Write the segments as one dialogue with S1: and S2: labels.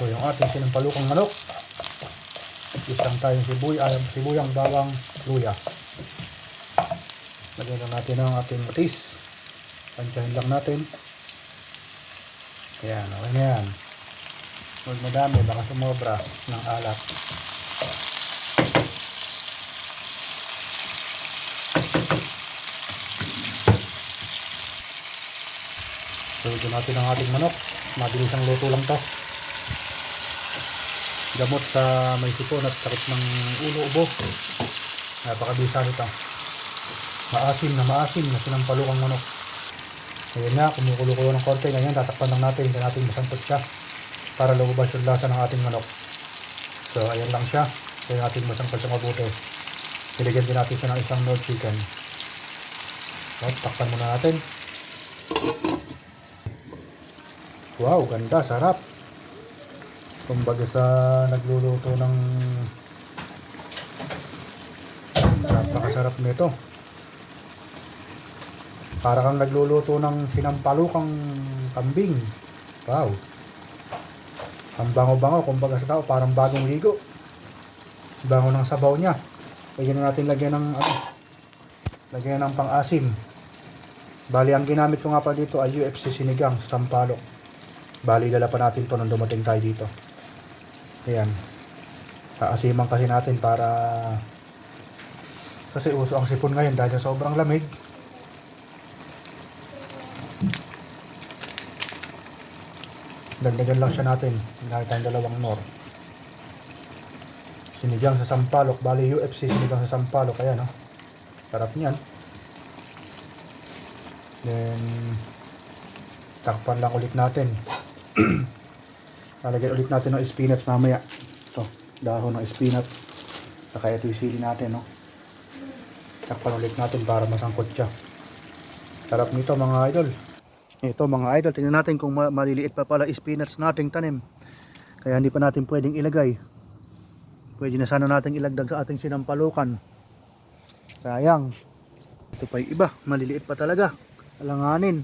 S1: So yung ating sinampalukang manok. Isang tayong sibuyang, bawang, luya. Lagyan lang natin ang ating patis. Tansyahin lang natin. Ayan, okay na yan. Huwag madami, baka sumobra ng alat. So, ito natin ang ating manok. Mabilis ang luto lang to. Gamot sa may sipon at sakit ng ulo, ubo. Napakabisa nito. Maasim na sinampalukang manok. Ayan na, kumukulo-kulo ng konti. Ngayon, tatakpan lang natin. Hindi natin masampot siya para lumabas yung lasa ng ating manok. So, ayan lang siya. Hindi natin masampot siya mabuti. Nilagyan din natin siya ng isang Knorr chicken. So, takpan muna natin. Wow, ganda, sarap. Kumbaga sa nagluluto ng napakasarap nito. Para kang nagluluto ng sinampalukang kambing. Wow. Ang bango-bango, kumbaga sa tao, parang bagong ligo. Bango ng sabaw niya. Pwede na natin lagyan ng pang-asim. Bali, ang ginamit ko nga pa dito ay UFC sinigang sa sampalok. Bali, dala pa natin to nung dumating tayo dito. Ayan. Aasiman kasi natin para kasi uso ang sipon ngayon dahil sa sobrang lamig. Dagdagan lang siya natin. Dahil tayong dalawang Knorr. Sinigang sa sampalok. Bali, UFC sinigang sa sampalok. Ayan, no? Sarap niyan. Then, takpan lang ulit natin. Lalagyan ulit natin ng spinach mamaya. Ito, dahon ng spinach. Saka ito yung sili natin, no? Takpan ulit natin para masangkot siya. Sarap nito mga idol. Ito mga idol, tingnan natin kung maliliit pa pala spinach nating tanim. Kaya hindi pa natin pwedeng ilagay. Pwede na sana nating ilagdag sa ating sinampalukan. Sayang. Ito pa yung iba, maliliit pa talaga. Alanganin.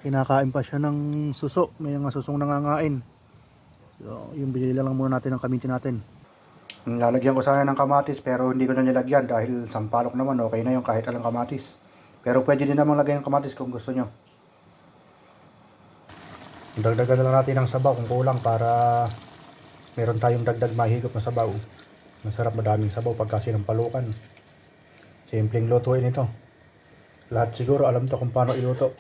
S1: Kinakain pa siya ng suso. May mga susong nangangain. So, yung binili lang muna natin ng kamitin natin. Lalagyan ko sana ng kamatis pero hindi ko na nilagyan dahil sampalok naman, okay na yung kahit alang kamatis. Pero pwede din naman lagyan ng kamatis kung gusto nyo. Dagdagan na lang natin ng sabaw kung kulang para meron tayong dagdag mahigop na sabaw. Masarap, madaming sabaw pagka sinampalukan. Simpleng lutuin ito. Lahat siguro alam to kung paano iluto.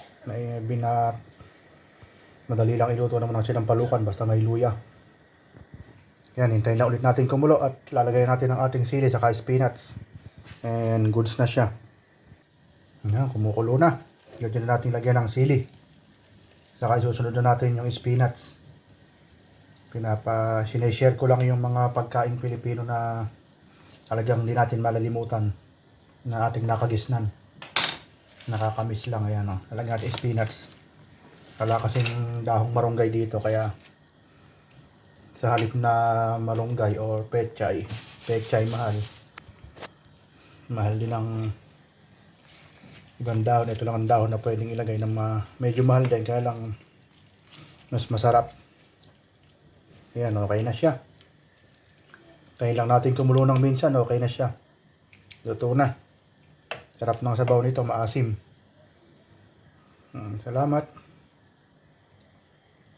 S1: Madali lang iluto naman ang sinampalukan basta may luya. Yan, hintayin na ulit natin kumulo at lalagay natin ang ating sili saka spinach. And goods na siya. Yan, kumukulo na. Lagyan na natin lagyan ng sili. Saka isusunod na natin yung spinach. Sineshare ko lang yung mga pagkain Pilipino na talagang hindi natin malalimutan na ating nakagisnan. Nakakamiss lang, ayan o. Lalagyan natin spinach. Wala kasing dahong marunggay dito kaya sa halip na malunggay or pechay mahal. Mahal din ang ibang dahon. Ito lang ang dahon na pwedeng ilagay na medyo mahal din kaya lang mas masarap. Ayan, okay na siya. Tayo lang natin kumulo ng minsan, okay na siya. Luto na. Sarap ng sabaw nito, maasim. Salamat.